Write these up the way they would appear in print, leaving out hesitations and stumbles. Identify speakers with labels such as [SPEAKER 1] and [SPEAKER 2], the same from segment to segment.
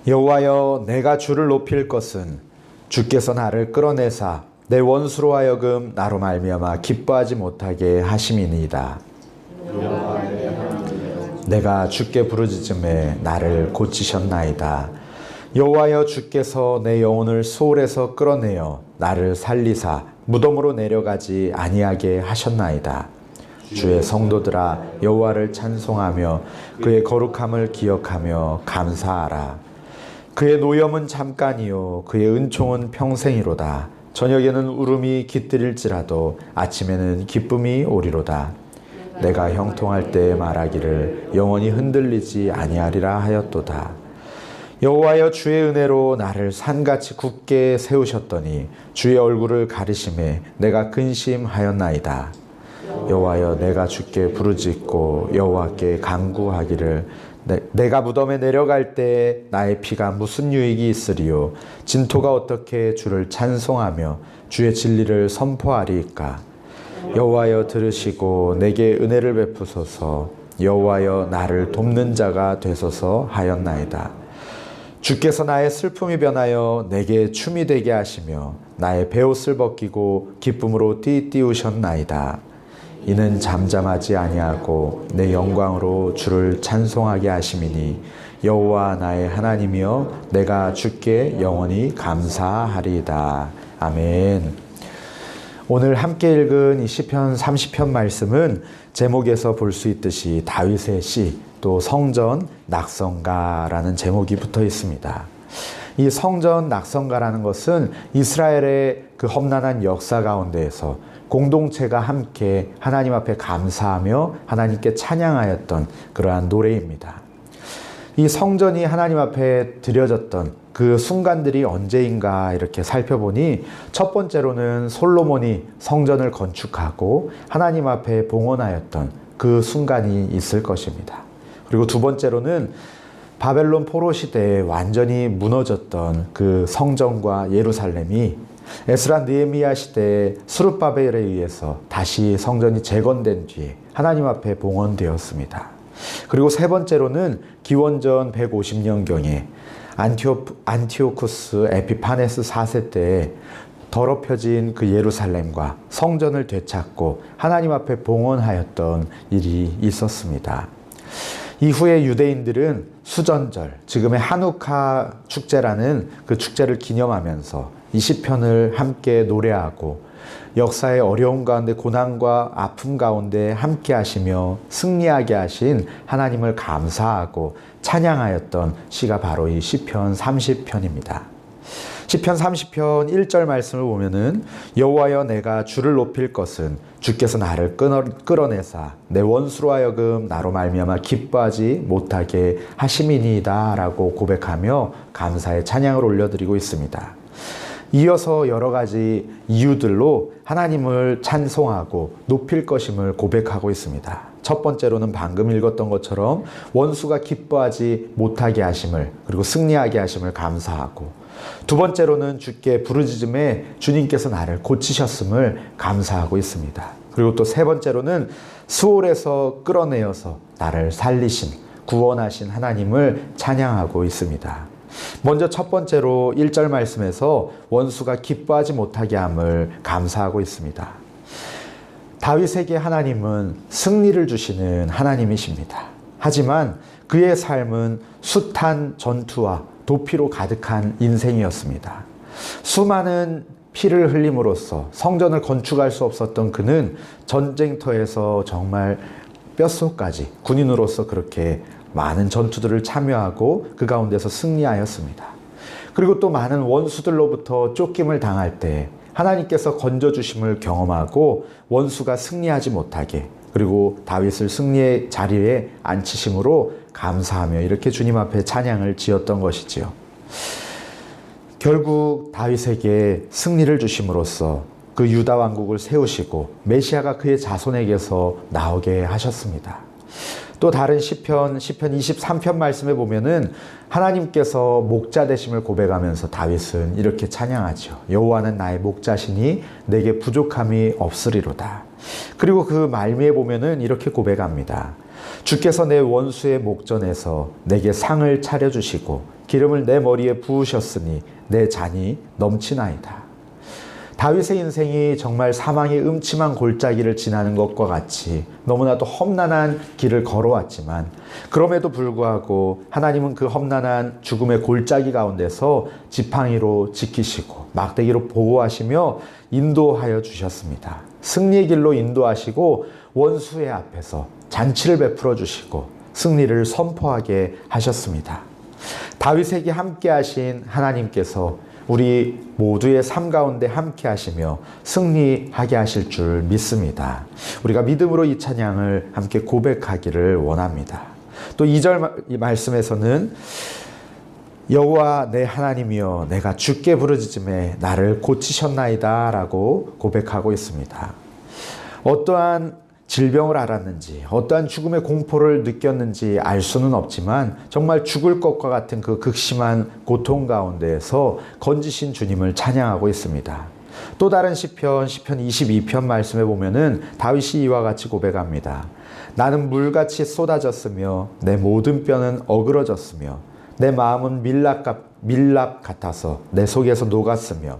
[SPEAKER 1] 여호와여, 내가 주를 높일 것은 주께서 나를 끌어내사 내 원수로 하여금 나로 말미암아 기뻐하지 못하게 하심이니이다. 내가 주께 부르짖음에 나를 고치셨나이다. 여호와여, 주께서 내 영혼을 소홀에서 끌어내어 나를 살리사 무덤으로 내려가지 아니하게 하셨나이다. 주의 성도들아, 여호와를 찬송하며 그의 거룩함을 기억하며 감사하라. 그의 노염은 잠깐이요 그의 은총은 평생이로다. 저녁에는 울음이 깃들일지라도 아침에는 기쁨이 오리로다. 내가 형통할 때에 말하기를 영원히 흔들리지 아니하리라 하였도다. 여호와여, 주의 은혜로 나를 산같이 굳게 세우셨더니 주의 얼굴을 가리심에 내가 근심하였나이다. 여호와여, 내가 주께 부르짖고 여호와께 간구하기를 내가 무덤에 내려갈 때에 나의 피가 무슨 유익이 있으리요? 진토가 어떻게 주를 찬송하며 주의 진리를 선포하리이까? 여호와여, 들으시고 내게 은혜를 베푸소서. 여호와여, 나를 돕는 자가 되소서 하였나이다. 주께서 나의 슬픔이 변하여 내게 춤이 되게 하시며 나의 베옷을 벗기고 기쁨으로 띠띠우셨나이다. 이는 잠잠하지 아니하고 내 영광으로 주를 찬송하게 하심이니 여호와 나의 하나님이여, 내가 주께 영원히 감사하리이다. 아멘. 오늘 함께 읽은 이 시편 30편 말씀은 제목에서 볼 수 있듯이 다윗의 시, 또 성전 낙성가라는 제목이 붙어 있습니다. 이 성전 낙성가라는 것은 이스라엘의 그 험난한 역사 가운데에서 공동체가 함께 하나님 앞에 감사하며 하나님께 찬양하였던 그러한 노래입니다. 이 성전이 하나님 앞에 드려졌던 그 순간들이 언제인가 이렇게 살펴보니, 첫 번째로는 솔로몬이 성전을 건축하고 하나님 앞에 봉헌하였던 그 순간이 있을 것입니다. 그리고 두 번째로는 바벨론 포로 시대에 완전히 무너졌던 그 성전과 예루살렘이 에스라 느헤미야 시대에 스룹바벨에 의해서 다시 성전이 재건된 뒤에 하나님 앞에 봉헌되었습니다. 그리고 세 번째로는 기원전 150년경에 안티오쿠스 에피파네스 4세 때에 더럽혀진 그 예루살렘과 성전을 되찾고 하나님 앞에 봉헌하였던 일이 있었습니다. 이후에 유대인들은 수전절, 지금의 하누카 축제라는 그 축제를 기념하면서 이 시편을 함께 노래하고 역사의 어려움 가운데, 고난과 아픔 가운데 함께 하시며 승리하게 하신 하나님을 감사하고 찬양하였던 시가 바로 이 시편 30편입니다. 시편 30편 1절 말씀을 보면은 여호와여, 내가 주를 높일 것은 주께서 나를 끌어내사 내 원수로 하여금 나로 말미암아 기뻐하지 못하게 하심이니이다 라고 고백하며 감사의 찬양을 올려드리고 있습니다. 이어서 여러 가지 이유들로 하나님을 찬송하고 높일 것임을 고백하고 있습니다. 첫 번째로는 방금 읽었던 것처럼 원수가 기뻐하지 못하게 하심을, 그리고 승리하게 하심을 감사하고, 두 번째로는 주께 부르짖음에 주님께서 나를 고치셨음을 감사하고 있습니다. 그리고 또 세 번째로는 수월에서 끌어내어서 나를 살리신, 구원하신 하나님을 찬양하고 있습니다. 먼저 첫 번째로 1절 말씀에서 원수가 기뻐하지 못하게 함을 감사하고 있습니다. 다윗에게 하나님은 승리를 주시는 하나님이십니다. 하지만 그의 삶은 숱한 전투와 도피로 가득한 인생이었습니다. 수많은 피를 흘림으로써 성전을 건축할 수 없었던 그는 전쟁터에서 정말 뼛속까지 군인으로서 그렇게 많은 전투들을 참여하고 그 가운데서 승리하였습니다. 그리고 또 많은 원수들로부터 쫓김을 당할 때 하나님께서 건져주심을 경험하고 원수가 승리하지 못하게, 그리고 다윗을 승리의 자리에 앉히심으로 감사하며 이렇게 주님 앞에 찬양을 지었던 것이지요. 결국 다윗에게 승리를 주심으로써 그 유다 왕국을 세우시고 메시아가 그의 자손에게서 나오게 하셨습니다. 또 다른 시편 23편 말씀에 보면은 하나님께서 목자 되심을 고백하면서 다윗은 이렇게 찬양하죠. 여호와는 나의 목자시니 내게 부족함이 없으리로다. 그리고 그 말미에 보면은 이렇게 고백합니다. 주께서 내 원수의 목전에서 내게 상을 차려주시고 기름을 내 머리에 부으셨으니 내 잔이 넘치나이다. 다윗의 인생이 정말 사망의 음침한 골짜기를 지나는 것과 같이 너무나도 험난한 길을 걸어왔지만 그럼에도 불구하고 하나님은 그 험난한 죽음의 골짜기 가운데서 지팡이로 지키시고 막대기로 보호하시며 인도하여 주셨습니다. 승리의 길로 인도하시고 원수의 앞에서 잔치를 베풀어 주시고 승리를 선포하게 하셨습니다. 다윗에게 함께 하신 하나님께서 우리 모두의 삶 가운데 함께 하시며 승리하게 하실 줄 믿습니다. 우리가 믿음으로 이 찬양을 함께 고백하기를 원합니다. 또 2절 말씀에서는 여호와 내 하나님이여 내가 주께 부르짖음에 나를 고치셨나이다 라고 고백하고 있습니다. 어떠한 질병을 앓았는지 어떠한 죽음의 공포를 느꼈는지 알 수는 없지만 정말 죽을 것과 같은 그 극심한 고통 가운데에서 건지신 주님을 찬양하고 있습니다. 또 다른 시편 22편 말씀에 보면은 다윗이 이와 같이 고백합니다. 나는 물같이 쏟아졌으며 내 모든 뼈는 어그러졌으며 내 마음은 밀랍 같아서 내 속에서 녹았으며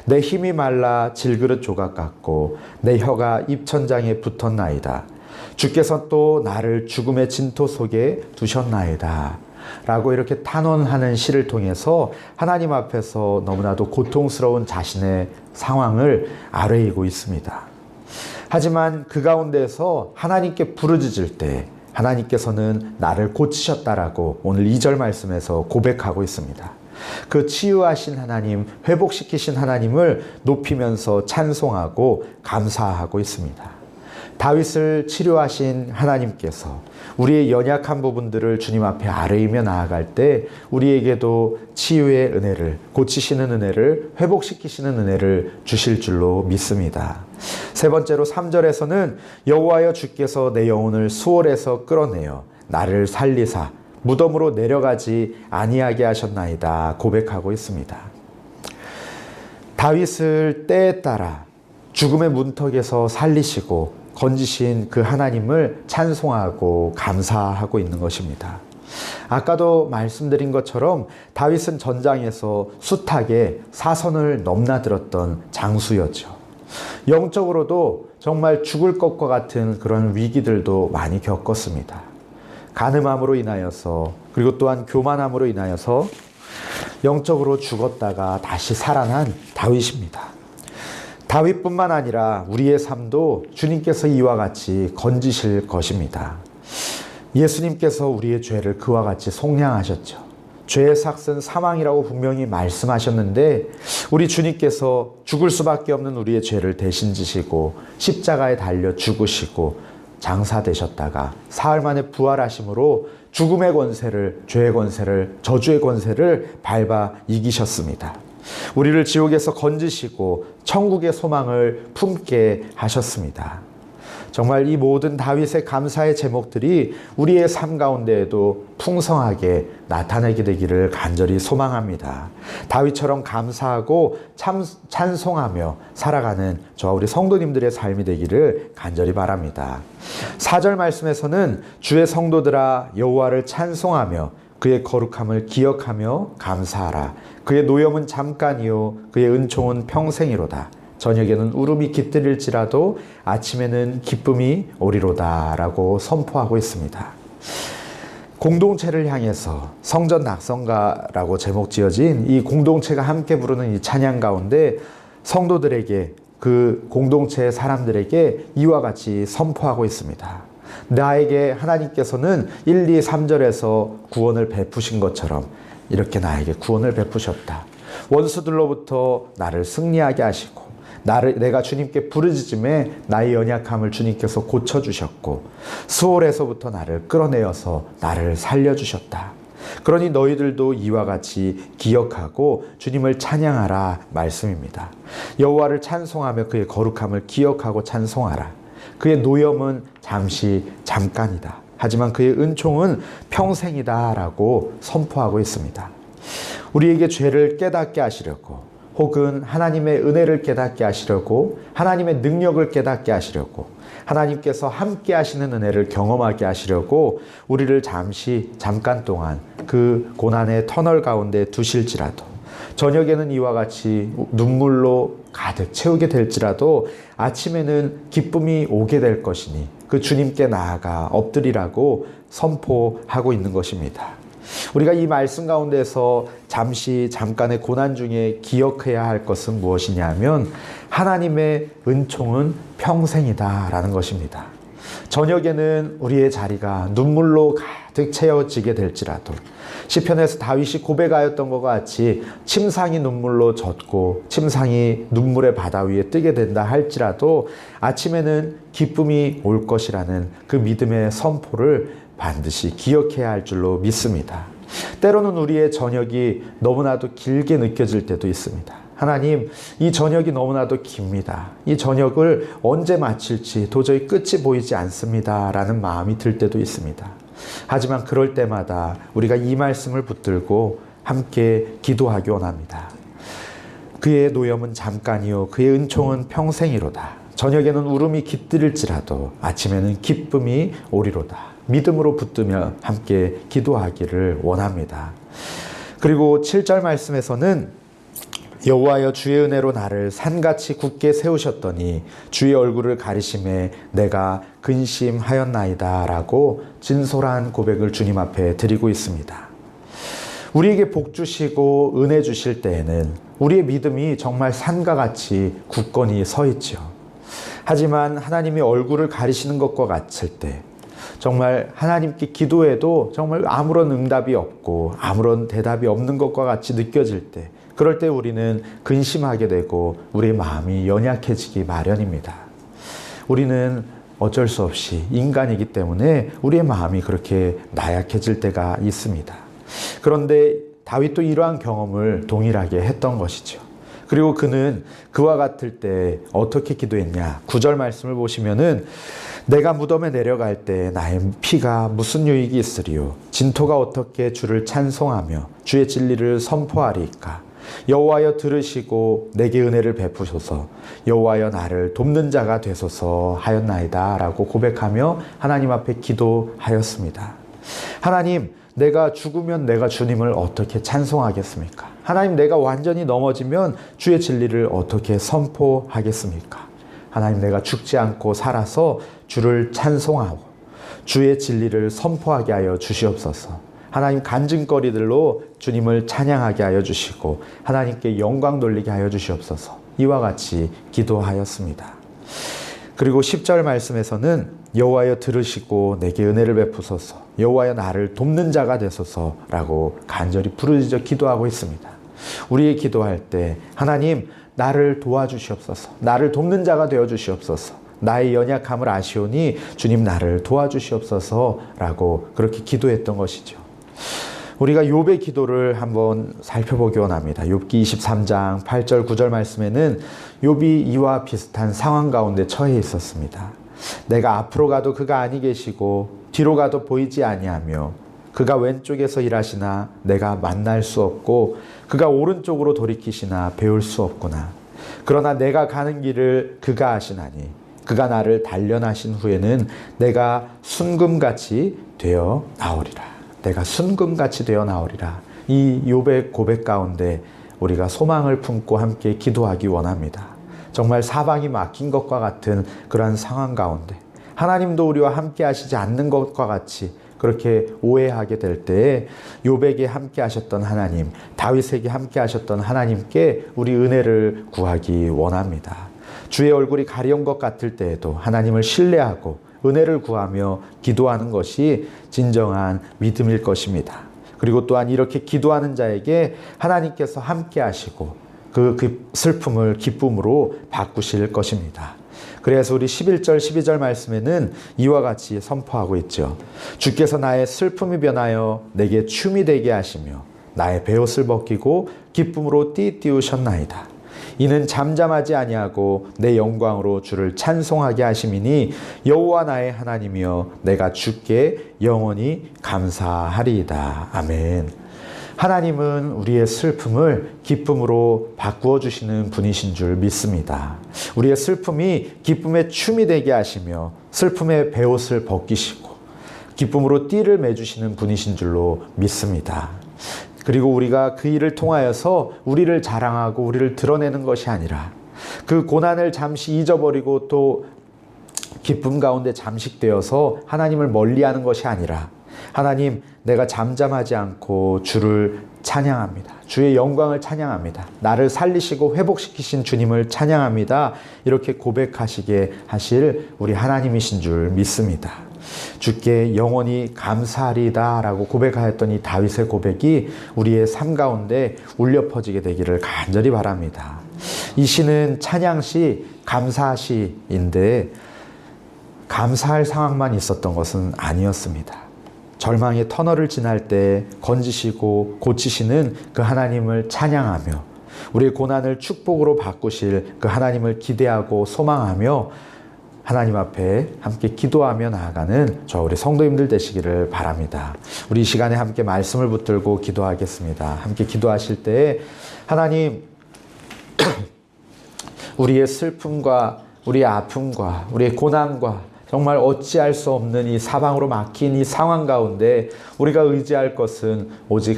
[SPEAKER 1] 내 힘이 말라 질그릇 조각 같고 내 혀가 입천장에 붙었나이다. 주께서 또 나를 죽음의 진토 속에 두셨나이다. 라고 이렇게 탄원하는 시를 통해서 하나님 앞에서 너무나도 고통스러운 자신의 상황을 아뢰이고 있습니다. 하지만 그 가운데서 하나님께 부르짖을 때 하나님께서는 나를 고치셨다라고 오늘 2절 말씀에서 고백하고 있습니다. 그 치유하신 하나님, 회복시키신 하나님을 높이면서 찬송하고 감사하고 있습니다. 다윗을 치료하신 하나님께서 우리의 연약한 부분들을 주님 앞에 아뢰이며 나아갈 때 우리에게도 치유의 은혜를, 고치시는 은혜를, 회복시키시는 은혜를 주실 줄로 믿습니다. 세 번째로 3절에서는 여호와여 주께서 내 영혼을 수월에서 끌어내어 나를 살리사 무덤으로 내려가지 아니하게 하셨나이다 고백하고 있습니다. 다윗을 때에 따라 죽음의 문턱에서 살리시고 건지신 그 하나님을 찬송하고 감사하고 있는 것입니다. 아까도 말씀드린 것처럼 다윗은 전장에서 숱하게 사선을 넘나들었던 장수였죠. 영적으로도 정말 죽을 것과 같은 그런 위기들도 많이 겪었습니다. 간음함으로 인하여서 그리고 또한 교만함으로 인하여서 영적으로 죽었다가 다시 살아난 다윗입니다. 다윗뿐만 아니라 우리의 삶도 주님께서 이와 같이 건지실 것입니다. 예수님께서 우리의 죄를 그와 같이 속량하셨죠. 죄의 삭은 사망이라고 분명히 말씀하셨는데 우리 주님께서 죽을 수밖에 없는 우리의 죄를 대신 지시고 십자가에 달려 죽으시고 장사되셨다가 사흘 만에 부활하심으로 죽음의 권세를, 죄의 권세를, 저주의 권세를 밟아 이기셨습니다. 우리를 지옥에서 건지시고 천국의 소망을 품게 하셨습니다. 정말 이 모든 다윗의 감사의 제목들이 우리의 삶 가운데에도 풍성하게 나타나게 되기를 간절히 소망합니다. 다윗처럼 감사하고 찬송하며 살아가는 저와 우리 성도님들의 삶이 되기를 간절히 바랍니다. 4절 말씀에서는 주의 성도들아 여호와를 찬송하며 그의 거룩함을 기억하며 감사하라. 그의 노염은 잠깐이요 그의 은총은 평생이로다. 저녁에는 울음이 깃들일지라도 아침에는 기쁨이 오리로다 라고 선포하고 있습니다. 공동체를 향해서 성전 낙성가라고 제목 지어진 이 공동체가 함께 부르는 이 찬양 가운데 성도들에게 그 공동체의 사람들에게 이와 같이 선포하고 있습니다. 나에게 하나님께서는 1, 2, 3절에서 구원을 베푸신 것처럼 이렇게 나에게 구원을 베푸셨다. 원수들로부터 나를 승리하게 하시고 내가 주님께 부르짖음에 나의 연약함을 주님께서 고쳐주셨고 수월에서부터 나를 끌어내어서 나를 살려주셨다. 그러니 너희들도 이와 같이 기억하고 주님을 찬양하라 말씀입니다. 여호와를 찬송하며 그의 거룩함을 기억하고 찬송하라. 그의 노염은 잠깐이다. 하지만 그의 은총은 평생이다 라고 선포하고 있습니다. 우리에게 죄를 깨닫게 하시려고 혹은 하나님의 은혜를 깨닫게 하시려고 하나님의 능력을 깨닫게 하시려고 하나님께서 함께 하시는 은혜를 경험하게 하시려고 우리를 잠깐 동안 그 고난의 터널 가운데 두실지라도, 저녁에는 이와 같이 눈물로 가득 채우게 될지라도 아침에는 기쁨이 오게 될 것이니 그 주님께 나아가 엎드리라고 선포하고 있는 것입니다. 우리가 이 말씀 가운데서 잠깐의 고난 중에 기억해야 할 것은 무엇이냐 하면 하나님의 은총은 평생이다라는 것입니다. 저녁에는 우리의 자리가 눈물로 가득 채워지게 될지라도, 시편에서 다윗이 고백하였던 것과 같이 침상이 눈물로 젖고 침상이 눈물의 바다 위에 뜨게 된다 할지라도 아침에는 기쁨이 올 것이라는 그 믿음의 선포를 반드시 기억해야 할 줄로 믿습니다. 때로는 우리의 저녁이 너무나도 길게 느껴질 때도 있습니다. 하나님, 이 저녁이 너무나도 깁니다. 이 저녁을 언제 마칠지 도저히 끝이 보이지 않습니다 라는 마음이 들 때도 있습니다. 하지만 그럴 때마다 우리가 이 말씀을 붙들고 함께 기도하기 원합니다. 그의 노염은 잠깐이요 그의 은총은 평생이로다. 저녁에는 울음이 깃들일지라도 아침에는 기쁨이 오리로다. 믿음으로 붙들며 함께 기도하기를 원합니다. 그리고 7절 말씀에서는 여호와여 주의 은혜로 나를 산같이 굳게 세우셨더니 주의 얼굴을 가리심에 내가 근심하였나이다 라고 진솔한 고백을 주님 앞에 드리고 있습니다. 우리에게 복 주시고 은혜 주실 때에는 우리의 믿음이 정말 산과 같이 굳건히 서 있죠. 하지만 하나님이 얼굴을 가리시는 것과 같을 때, 정말 하나님께 기도해도 정말 아무런 응답이 없고 아무런 대답이 없는 것과 같이 느껴질 때, 그럴 때 우리는 근심하게 되고 우리의 마음이 연약해지기 마련입니다. 우리는 어쩔 수 없이 인간이기 때문에 우리의 마음이 그렇게 나약해질 때가 있습니다. 그런데 다윗도 이러한 경험을 동일하게 했던 것이죠. 그리고 그는 그와 같을 때 어떻게 기도했냐? 9절 말씀을 보시면은 내가 무덤에 내려갈 때 나의 피가 무슨 유익이 있으리요? 진토가 어떻게 주를 찬송하며 주의 진리를 선포하리이까? 여호와여 들으시고 내게 은혜를 베푸소서. 여호와여 나를 돕는 자가 되소서 하였나이다 라고 고백하며 하나님 앞에 기도하였습니다. 하나님, 내가 죽으면 내가 주님을 어떻게 찬송하겠습니까? 하나님, 내가 완전히 넘어지면 주의 진리를 어떻게 선포하겠습니까? 하나님, 내가 죽지 않고 살아서 주를 찬송하고 주의 진리를 선포하게 하여 주시옵소서. 하나님, 간증거리들로 주님을 찬양하게 하여 주시고 하나님께 영광 돌리게 하여 주시옵소서. 이와 같이 기도하였습니다. 그리고 10절 말씀에서는 여호와여 들으시고 내게 은혜를 베푸소서. 여호와여 나를 돕는 자가 되소서라고 간절히 부르짖어 기도하고 있습니다. 우리의 기도할 때 하나님, 나를 도와주시옵소서. 나를 돕는 자가 되어 주시옵소서. 나의 연약함을 아시오니 주님 나를 도와주시옵소서라고 그렇게 기도했던 것이죠. 우리가 욥의 기도를 한번 살펴보기 원합니다. 욥기 23장 8절 9절 말씀에는 욥이 이와 비슷한 상황 가운데 처해 있었습니다. 내가 앞으로 가도 그가 아니 계시고 뒤로 가도 보이지 아니하며 그가 왼쪽에서 일하시나 내가 만날 수 없고 그가 오른쪽으로 돌이키시나 배울 수 없구나. 그러나 내가 가는 길을 그가 아시나니 그가 나를 단련하신 후에는 내가 순금같이 되어 나오리라. 내가 순금같이 되어 나오리라. 이 욥의 고백 가운데 우리가 소망을 품고 함께 기도하기 원합니다. 정말 사방이 막힌 것과 같은 그러한 상황 가운데 하나님도 우리와 함께 하시지 않는 것과 같이 그렇게 오해하게 될 때에 욥에게 함께 하셨던 하나님, 다윗에게 함께 하셨던 하나님께 우리 은혜를 구하기 원합니다. 주의 얼굴이 가려운 것 같을 때에도 하나님을 신뢰하고 은혜를 구하며 기도하는 것이 진정한 믿음일 것입니다. 그리고 또한 이렇게 기도하는 자에게 하나님께서 함께 하시고 그 슬픔을 기쁨으로 바꾸실 것입니다. 그래서 우리 11절 12절 말씀에는 이와 같이 선포하고 있죠. 주께서 나의 슬픔이 변하여 내게 춤이 되게 하시며 나의 베옷을 벗기고 기쁨으로 띠띠우셨나이다. 이는 잠잠하지 아니하고 내 영광으로 주를 찬송하게 하심이니 여호와 나의 하나님이여 내가 주께 영원히 감사하리이다. 아멘. 하나님은 우리의 슬픔을 기쁨으로 바꾸어 주시는 분이신 줄 믿습니다. 우리의 슬픔이 기쁨의 춤이 되게 하시며 슬픔의 베옷을 벗기시고 기쁨으로 띠를 매주시는 분이신 줄로 믿습니다. 그리고 우리가 그 일을 통하여서 우리를 자랑하고 우리를 드러내는 것이 아니라 그 고난을 잠시 잊어버리고 또 기쁨 가운데 잠식되어서 하나님을 멀리하는 것이 아니라 하나님, 내가 잠잠하지 않고 주를 찬양합니다. 주의 영광을 찬양합니다. 나를 살리시고 회복시키신 주님을 찬양합니다. 이렇게 고백하시게 하실 우리 하나님이신 줄 믿습니다. 주께 영원히 감사하리다 라고 고백하였던 이 다윗의 고백이 우리의 삶 가운데 울려 퍼지게 되기를 간절히 바랍니다. 이 시는 찬양시, 감사시인데 감사할 상황만 있었던 것은 아니었습니다. 절망의 터널을 지날 때 건지시고 고치시는 그 하나님을 찬양하며 우리의 고난을 축복으로 바꾸실 그 하나님을 기대하고 소망하며 하나님 앞에 함께 기도하며 나아가는 저 우리 성도님들 되시기를 바랍니다. 우리 이 시간에 함께 말씀을 붙들고 기도하겠습니다. 함께 기도하실 때 하나님, 우리의 슬픔과 우리의 아픔과 우리의 고난과 정말 어찌할 수 없는 이 사방으로 막힌 이 상황 가운데 우리가 의지할 것은 오직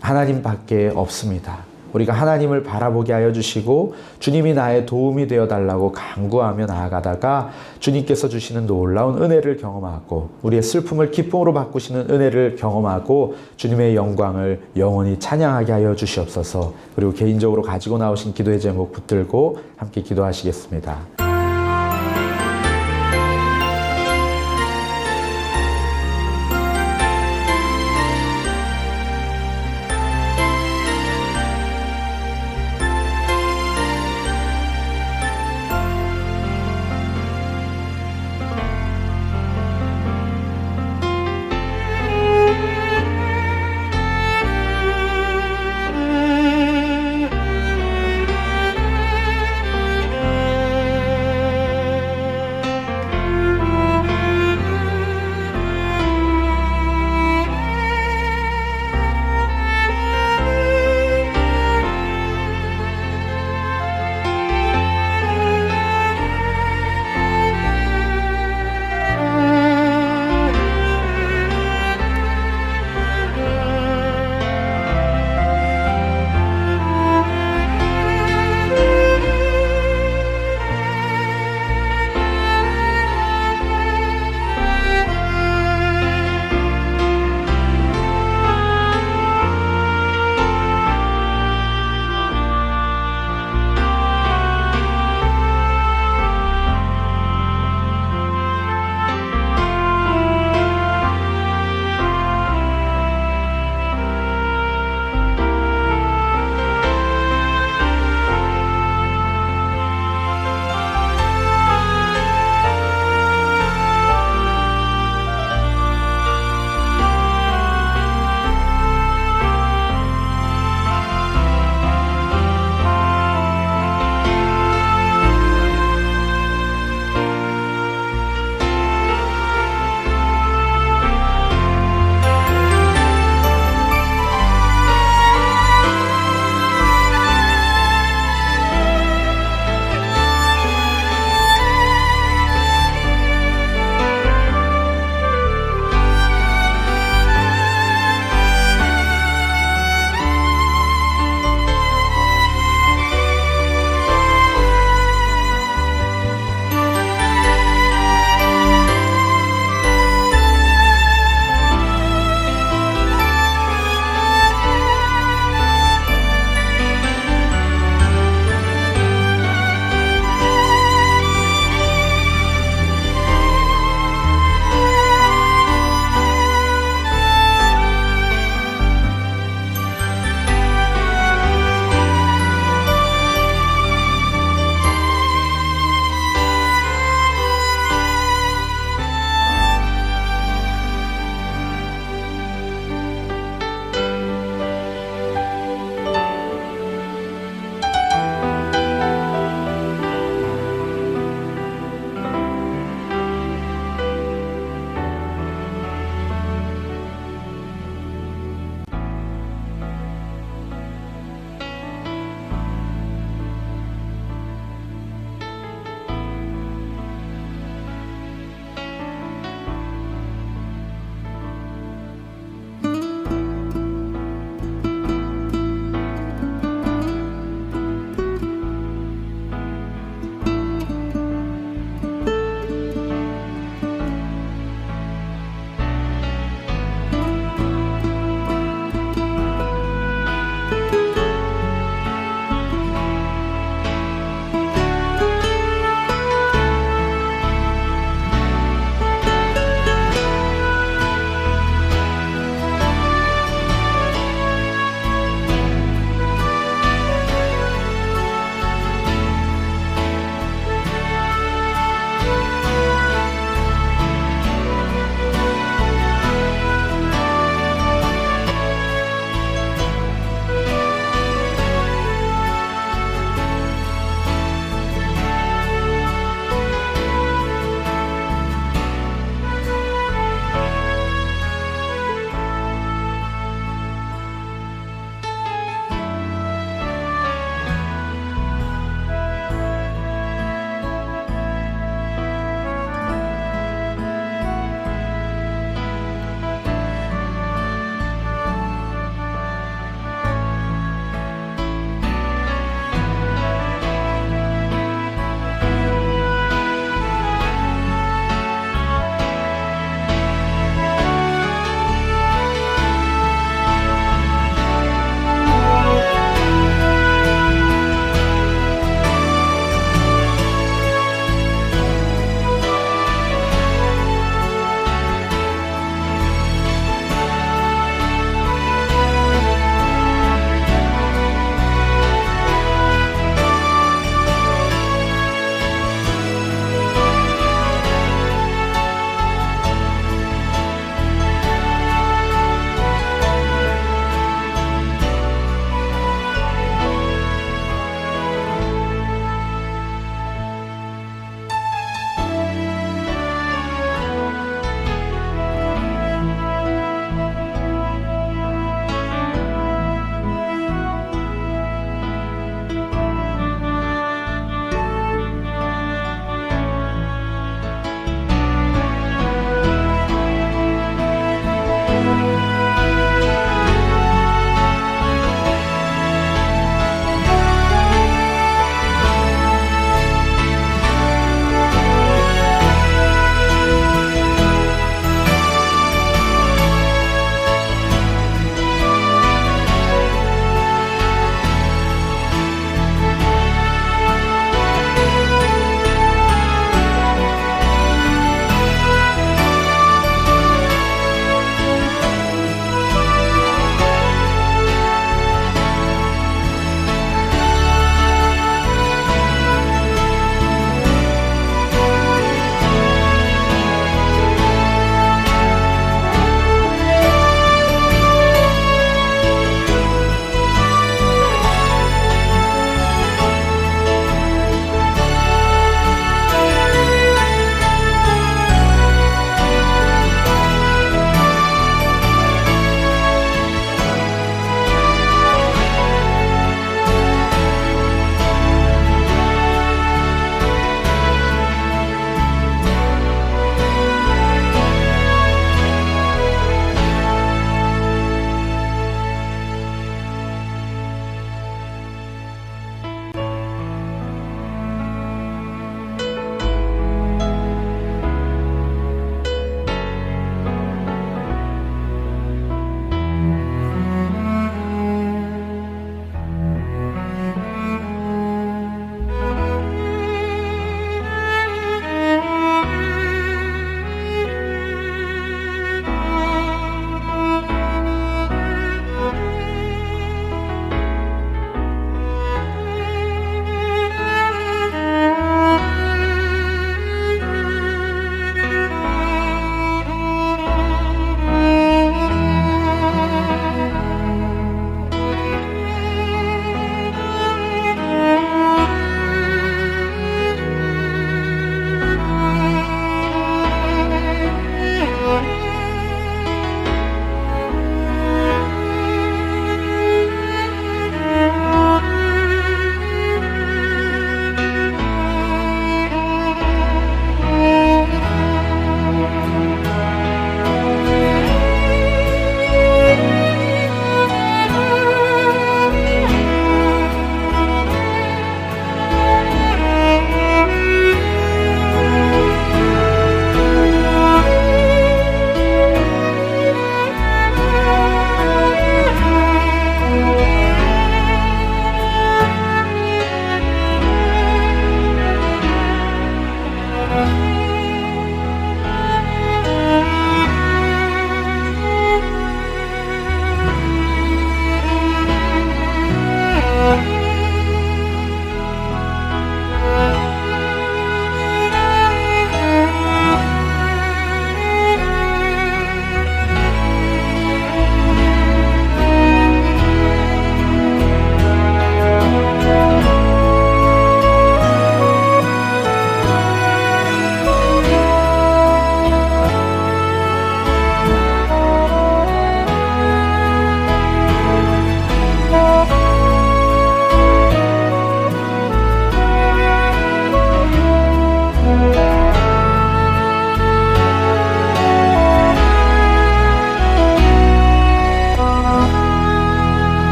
[SPEAKER 1] 하나님밖에 없습니다. 우리가 하나님을 바라보게 하여 주시고 주님이 나의 도움이 되어 달라고 간구하며 나아가다가 주님께서 주시는 놀라운 은혜를 경험하고 우리의 슬픔을 기쁨으로 바꾸시는 은혜를 경험하고 주님의 영광을 영원히 찬양하게 하여 주시옵소서. 그리고 개인적으로 가지고 나오신 기도의 제목 붙들고 함께 기도하시겠습니다.